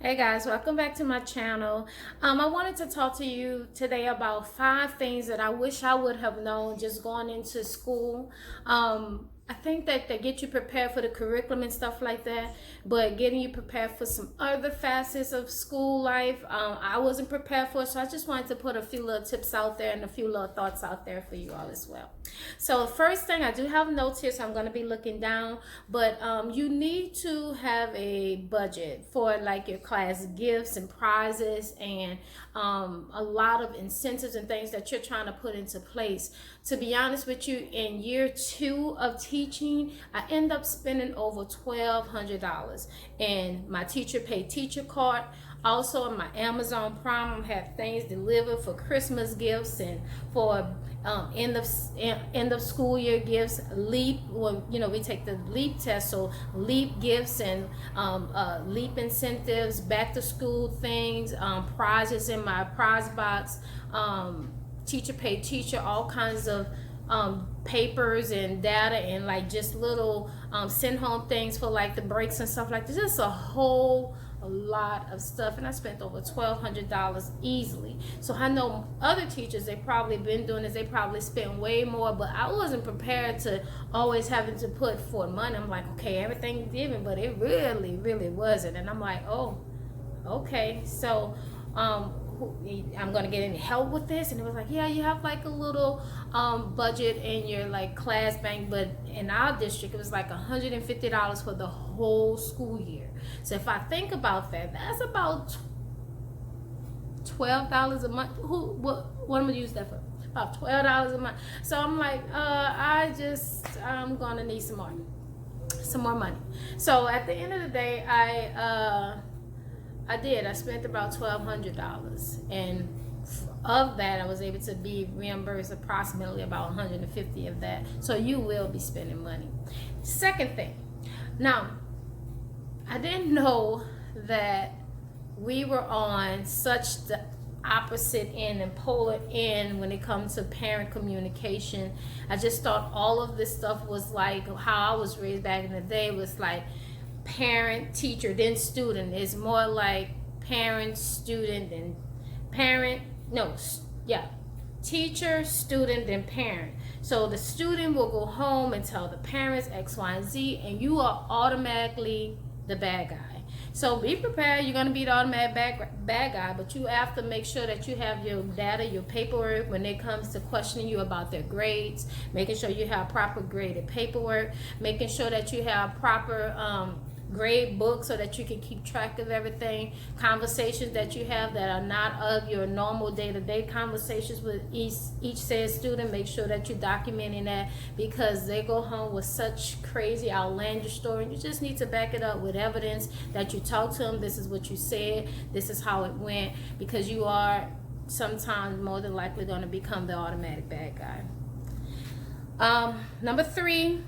Hey guys, welcome back to my channel. I wanted to talk to you today about 5 things that I wish I would have known just going into school. I think that they get you prepared for the curriculum and stuff like that, but getting you prepared for some other facets of school life, I wasn't prepared for. So I just wanted to put a few little tips out there and a few little thoughts out there for you all as well. So first thing, I do have notes here, so I'm going to be looking down, but you need to have a budget for like your class gifts and prizes and a lot of incentives and things that you're trying to put into place. To be honest with you, in year 2 of teaching, I end up spending over $1,200, and my teacher paid teacher card. Also, on my Amazon Prime, I have things delivered for Christmas gifts and for end of school year gifts. Leap, well, we take the leap test, so leap gifts and leap incentives, back to school things, prizes in my prize box, teacher pay teacher, all kinds of papers and data and like just little send home things for like the breaks and stuff like this. Just a lot of stuff, and I spent over $1,200 easily. So I know other teachers, they probably been doing this, they probably spent way more, but I wasn't prepared to always having to put for money. I'm like, okay, everything's given, but it really wasn't. And I'm like, oh, okay. So I'm gonna get any help with this? And it was like, yeah, you have like a little budget in your like class bank, but in our district it was like $150 for the whole school year. So if I think about that, that's about $12 a month. What am I gonna use that for? About $12 a month. So I'm like, I'm gonna need some more money. So at the end of the day, I spent about $1,200, and of that I was able to be reimbursed approximately about 150 of that. So you will be spending money. Second thing, now I didn't know that we were on such the opposite end and polar end when it comes to parent communication. I just thought all of this stuff was like how I was raised back in the day, was like parent, teacher, then student. It's more like parent, student, and teacher, student, then parent. So the student will go home and tell the parents X, Y, and Z, and you are automatically the bad guy. So be prepared, you're going to be the automatic bad guy, but you have to make sure that you have your data, your paperwork when it comes to questioning you about their grades, making sure you have proper graded paperwork, making sure that you have proper grade book so that you can keep track of everything, conversations that you have that are not of your normal day-to-day conversations with each said student. Make sure that you're documenting that, because they go home with such crazy outlandish story. You just need to back it up with evidence that you talk to them, this is what you said, this is how it went, because you are sometimes more than likely going to become the automatic bad guy. Number 3,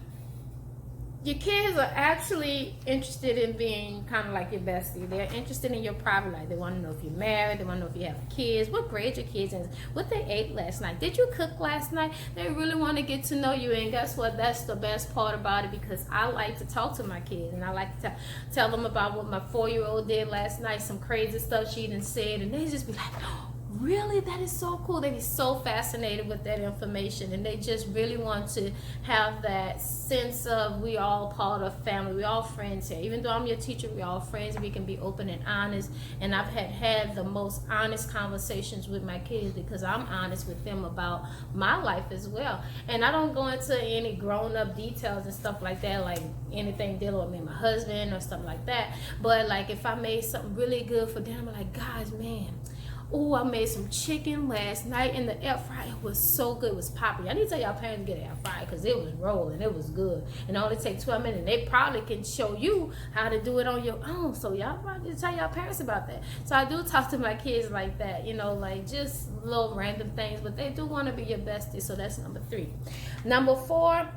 your kids are actually interested in being kind of like your bestie. They're interested in your private life. They want to know if you're married. They want to know if you have kids, what grade your kids in, what they ate last night. Did you cook last night? They really want to get to know you. And guess what? That's the best part about it, because I like to talk to my kids, and I like to tell them about what my 4-year-old did last night, some crazy stuff she done said, and they just be like, oh, really? That is so cool. They be so fascinated with that information, and they just really want to have that sense of we all part of family, we all friends here. Even though I'm your teacher, we all friends. We can be open and honest, and I've had the most honest conversations with my kids because I'm honest with them about my life as well. And I don't go into any grown-up details and stuff like that, like anything dealing with me and my husband or stuff like that. But like if I made something really good for them, I'm like, guys, man, oh, I made some chicken last night in the air fryer. It was so good. It was poppy. I need to tell y'all parents to get an air fryer, because it was rolling. It was good. And it only takes 12 minutes. They probably can show you how to do it on your own. So y'all probably tell y'all parents about that. So I do talk to my kids like that, like just little random things. But they do want to be your bestie. So that's number 3. Number 4,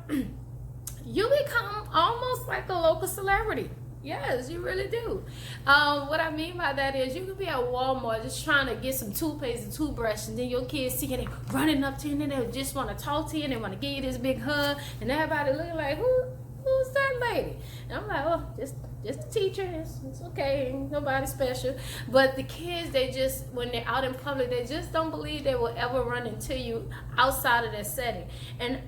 you become almost like a local celebrity. Yes, you really do. What I mean by that is you could be at Walmart just trying to get some toothpaste and toothbrush, and then your kids see it running up to you, and they just want to talk to you, and they want to give you this big hug, and everybody looking like, who Who's that lady? And I'm like, oh, just a teacher. It's okay. Ain't nobody special. But the kids, they just, when they're out in public, they just don't believe they will ever run into you outside of that setting. And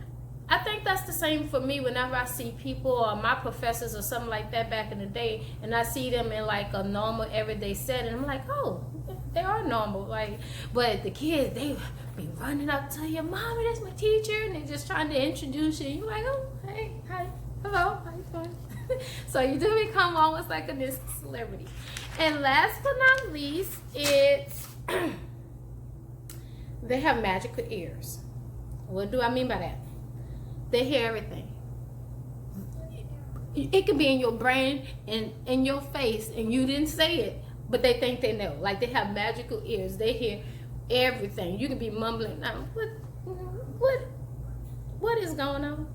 I think that's the same for me whenever I see people or my professors or something like that back in the day, and I see them in like a normal everyday setting. I'm like, oh, they are normal. Like, but the kids, they be running up to you, Mommy, that's my teacher, and they're just trying to introduce you. You're like, oh, hey, hi, hello, how you doing? So you do become almost like a instant celebrity. And last but not least, it's they have magical ears. What do I mean by that? They hear everything. It can be in your brain and in your face, and you didn't say it, but they think they know. Like, they have magical ears. They hear everything. You can be mumbling now. What is going on?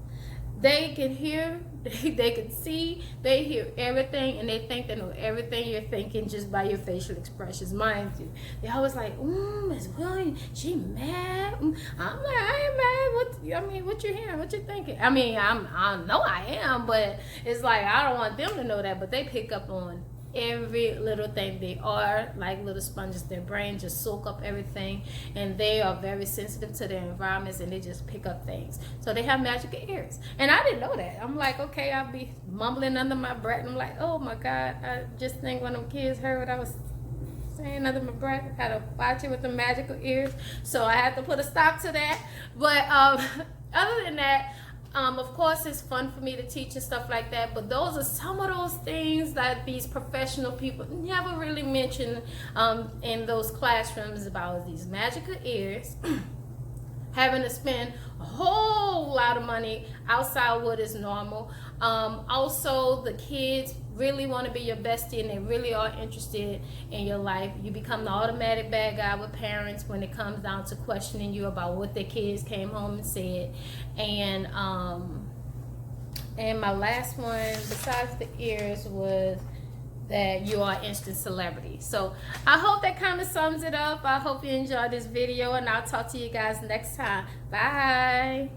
They can hear, they can see, they hear everything, and they think they know everything you're thinking just by your facial expressions. Mind you, they always like, Miss Williams, she mad. I'm like, I ain't mad. What you hearing? What you thinking? I know I am, but it's like I don't want them to know that. But they pick up on every little thing. They are like little sponges. Their brain just soak up everything, and they are very sensitive to their environments, and they just pick up things. So they have magical ears, and I didn't know that. I'm like, okay, I'll be mumbling under my breath, and I'm like, oh my God, I just think one of them kids heard what I was saying under my breath. I had to watch it with the magical ears, so I had to put a stop to that. But other than that, of course, it's fun for me to teach and stuff like that, but those are some of those things that these professional people never really mention in those classrooms about these magical ears, having to spend a whole lot of money outside what is normal. Also, the kids really want to be your bestie, and they really are interested in your life. You become the automatic bad guy with parents when it comes down to questioning you about what their kids came home and said. And my last one, besides the ears, was that you are instant celebrity. So I hope that kind of sums it up. I hope you enjoyed this video, and I'll talk to you guys next time. Bye.